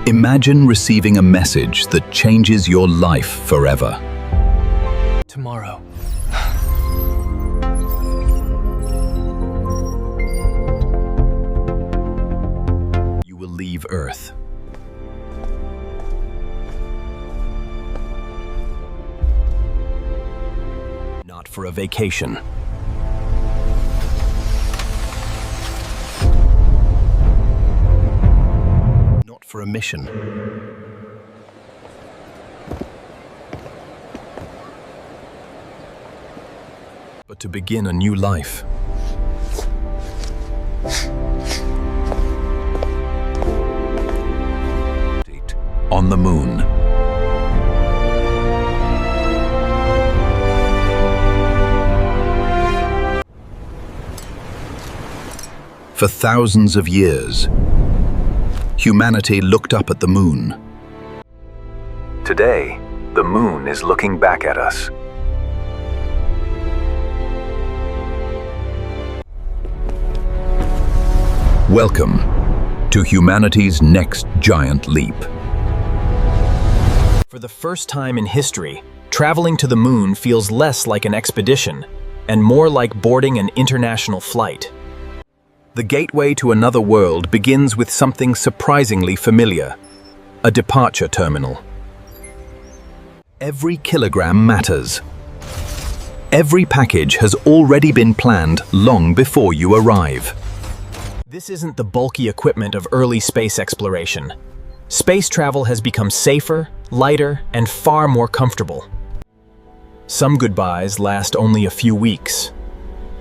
Imagine receiving a message that changes your life forever. Tomorrow. You will leave Earth. Not for a vacation. Not for a mission. But to begin a new life. On the moon. For thousands of years, humanity looked up at the moon. Today, the moon is looking back at us. Welcome to humanity's next giant leap. For the first time in history, traveling to the moon feels less like an expedition and more like boarding an international flight. The gateway to another world begins with something surprisingly familiar: a departure terminal. Every kilogram matters. Every package has already been planned long before you arrive. This isn't the bulky equipment of early space exploration. Space travel has become safer, lighter, and far more comfortable. Some goodbyes last only a few weeks.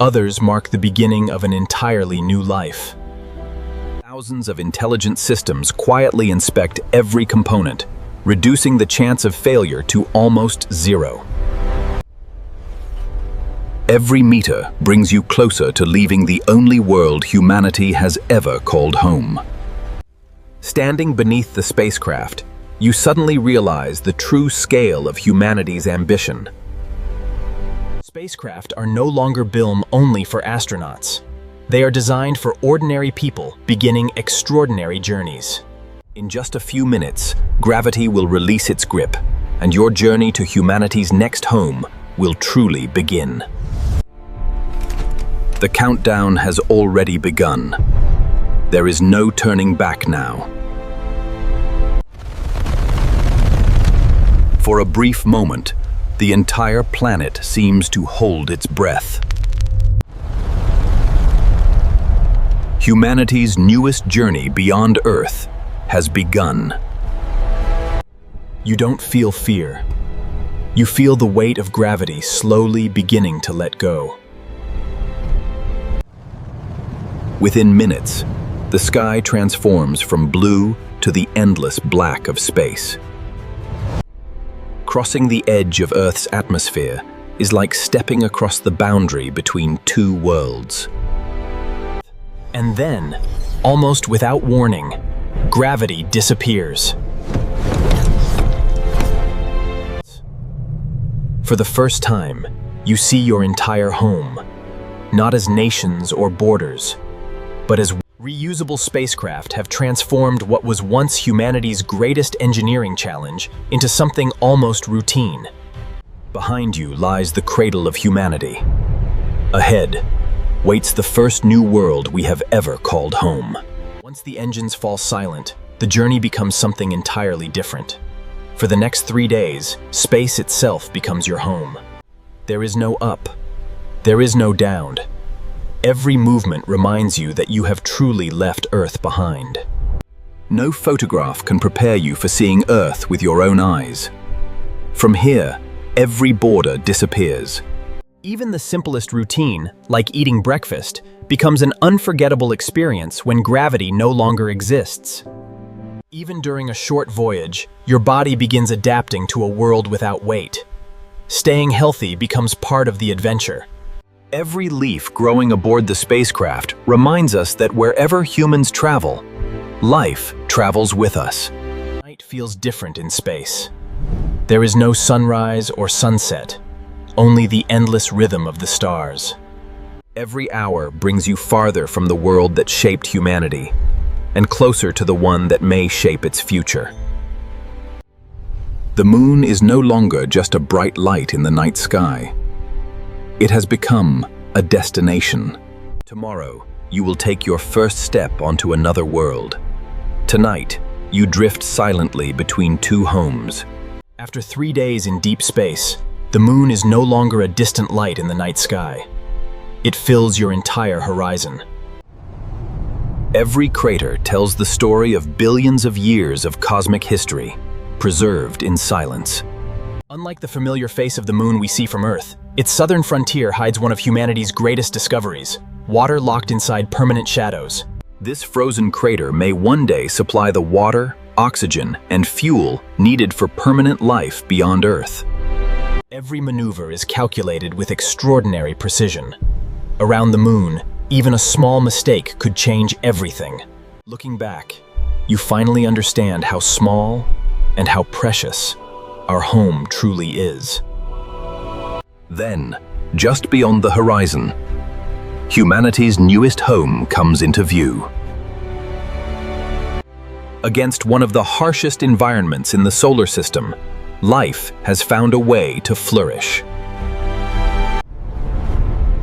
Others mark the beginning of an entirely new life. Thousands of intelligent systems quietly inspect every component, reducing the chance of failure to almost zero. Every meter brings you closer to leaving the only world humanity has ever called home. Standing beneath the spacecraft, you suddenly realize the true scale of humanity's ambition. Spacecraft are no longer built only for astronauts. They are designed for ordinary people beginning extraordinary journeys. In just a few minutes, gravity will release its grip, and your journey to humanity's next home will truly begin. The countdown has already begun. There is no turning back now. For a brief moment, the entire planet seems to hold its breath. Humanity's newest journey beyond Earth has begun. You don't feel fear. You feel the weight of gravity slowly beginning to let go. Within minutes, the sky transforms from blue to the endless black of space. Crossing the edge of Earth's atmosphere is like stepping across the boundary between two worlds. And then, almost without warning, gravity disappears. For the first time, you see your entire home, not as nations or borders, but as reusable spacecraft have transformed what was once humanity's greatest engineering challenge into something almost routine. Behind you lies the cradle of humanity. Ahead waits the first new world we have ever called home. Once the engines fall silent, the journey becomes something entirely different. For the next 3 days, space itself becomes your home. There is no up. There is no down. Every movement reminds you that you have truly left Earth behind. No photograph can prepare you for seeing Earth with your own eyes. From here, every border disappears. Even the simplest routine, like eating breakfast, becomes an unforgettable experience when gravity no longer exists. Even during a short voyage, your body begins adapting to a world without weight. Staying healthy becomes part of the adventure. Every leaf growing aboard the spacecraft reminds us that wherever humans travel, life travels with us. Night feels different in space. There is no sunrise or sunset, only the endless rhythm of the stars. Every hour brings you farther from the world that shaped humanity. and closer to the one that may shape its future. The moon is no longer just a bright light in the night sky. It has become a destination. Tomorrow, you will take your first step onto another world. Tonight, you drift silently between two homes. After 3 days in deep space, the moon is no longer a distant light in the night sky. It fills your entire horizon. Every crater tells the story of billions of years of cosmic history, preserved in silence. Unlike the familiar face of the moon we see from Earth, its southern frontier hides one of humanity's greatest discoveries: water locked inside permanent shadows. This frozen crater may one day supply the water, oxygen, and fuel needed for permanent life beyond Earth. Every maneuver is calculated with extraordinary precision. Around the moon, even a small mistake could change everything. Looking back, you finally understand how small and how precious our home truly is. Then, just beyond the horizon, humanity's newest home comes into view. Against one of the harshest environments in the solar system, life has found a way to flourish.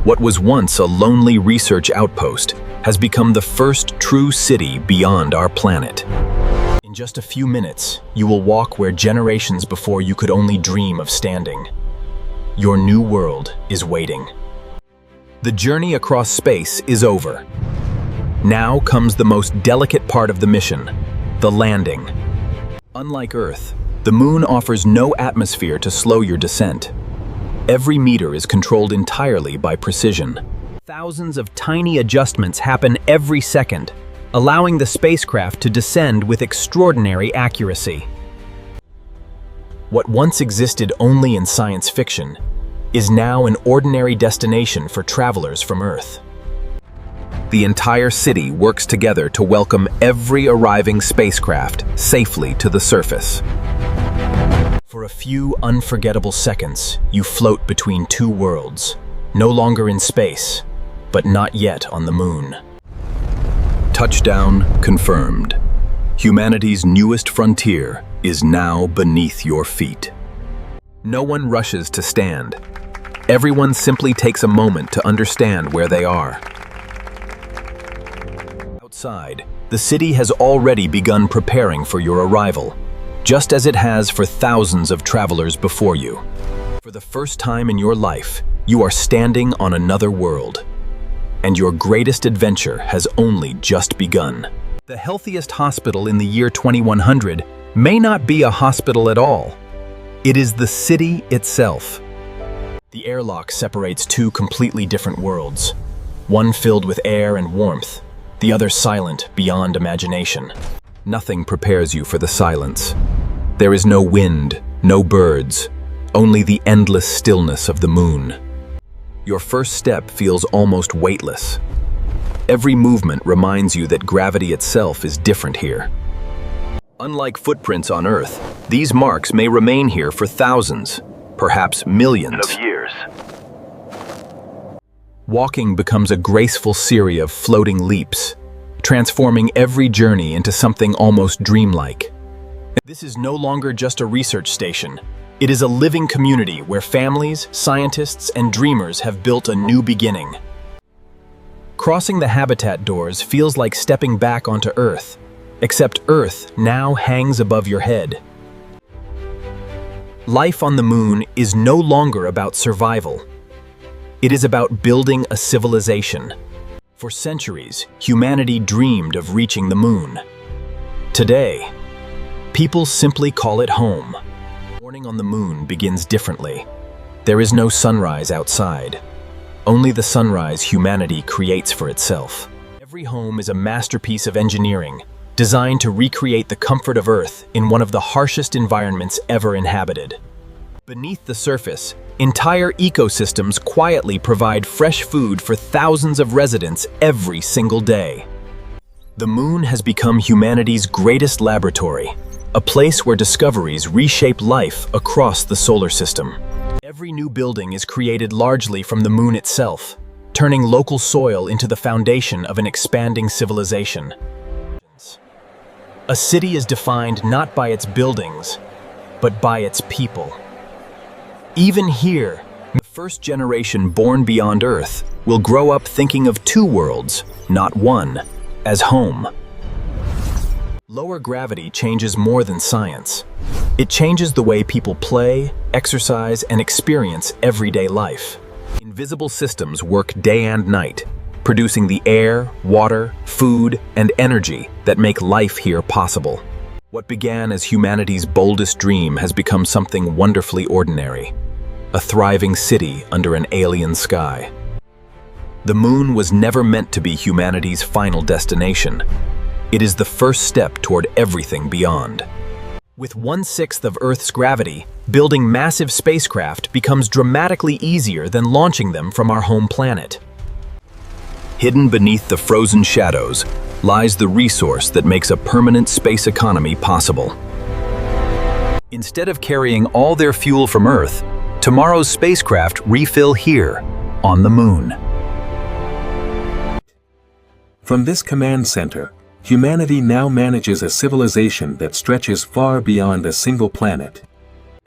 What was once a lonely research outpost has become the first true city beyond our planet. In just a few minutes, you will walk where generations before you could only dream of standing. Your new world is waiting. The journey across space is over. Now comes the most delicate part of the mission, the landing. Unlike Earth, the moon offers no atmosphere to slow your descent. Every meter is controlled entirely by precision. Thousands of tiny adjustments happen every second, allowing the spacecraft to descend with extraordinary accuracy. What once existed only in science fiction is now an ordinary destination for travelers from Earth. The entire city works together to welcome every arriving spacecraft safely to the surface. For a few unforgettable seconds, you float between two worlds, no longer in space, but not yet on the moon. Touchdown confirmed. Humanity's newest frontier is now beneath your feet. No one rushes to stand. Everyone simply takes a moment to understand where they are. Outside, the city has already begun preparing for your arrival, just as it has for thousands of travelers before you. For the first time in your life, you are standing on another world, and your greatest adventure has only just begun. The healthiest hospital in the year 2100 may not be a hospital at all. It is the city itself. The airlock separates two completely different worlds, one filled with air and warmth, the other silent beyond imagination. Nothing prepares you for the silence. There is no wind, no birds, only the endless stillness of the moon. Your first step feels almost weightless. Every movement reminds you that gravity itself is different here. Unlike footprints on Earth, these marks may remain here for thousands, perhaps millions of years. Walking becomes a graceful series of floating leaps, transforming every journey into something almost dreamlike. This is no longer just a research station. It is a living community where families, scientists, and dreamers have built a new beginning. Crossing the habitat doors feels like stepping back onto Earth, except Earth now hangs above your head. Life on the moon is no longer about survival. It is about building a civilization. For centuries, humanity dreamed of reaching the moon. Today, people simply call it home. Morning on the moon begins differently. There is no sunrise outside, only the sunrise humanity creates for itself. Every home is a masterpiece of engineering, designed to recreate the comfort of Earth in one of the harshest environments ever inhabited. Beneath the surface, entire ecosystems quietly provide fresh food for thousands of residents every single day. The moon has become humanity's greatest laboratory, a place where discoveries reshape life across the solar system. Every new building is created largely from the moon itself, turning local soil into the foundation of an expanding civilization. A city is defined not by its buildings, but by its people. Even here, the first generation born beyond Earth will grow up thinking of two worlds, not one, as home. Lower gravity changes more than science. It changes the way people play, exercise, and experience everyday life. Invisible systems work day and night, producing the air, water, food, and energy that make life here possible. What began as humanity's boldest dream has become something wonderfully ordinary, a thriving city under an alien sky. The moon was never meant to be humanity's final destination. It is the first step toward everything beyond. With 1/6 of Earth's gravity, building massive spacecraft becomes dramatically easier than launching them from our home planet. Hidden beneath the frozen shadows lies the resource that makes a permanent space economy possible. Instead of carrying all their fuel from Earth, tomorrow's spacecraft refill here, on the moon. From this command center, humanity now manages a civilization that stretches far beyond a single planet.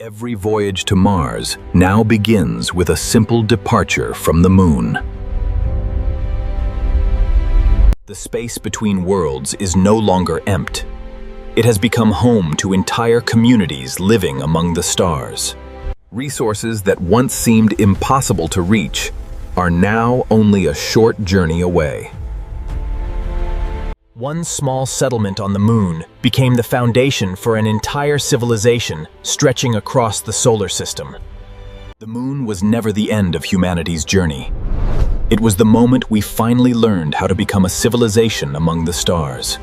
Every voyage to Mars now begins with a simple departure from the moon. The space between worlds is no longer empty. It has become home to entire communities living among the stars. Resources that once seemed impossible to reach are now only a short journey away. One small settlement on the moon became the foundation for an entire civilization stretching across the solar system. The moon was never the end of humanity's journey. It was the moment we finally learned how to become a civilization among the stars.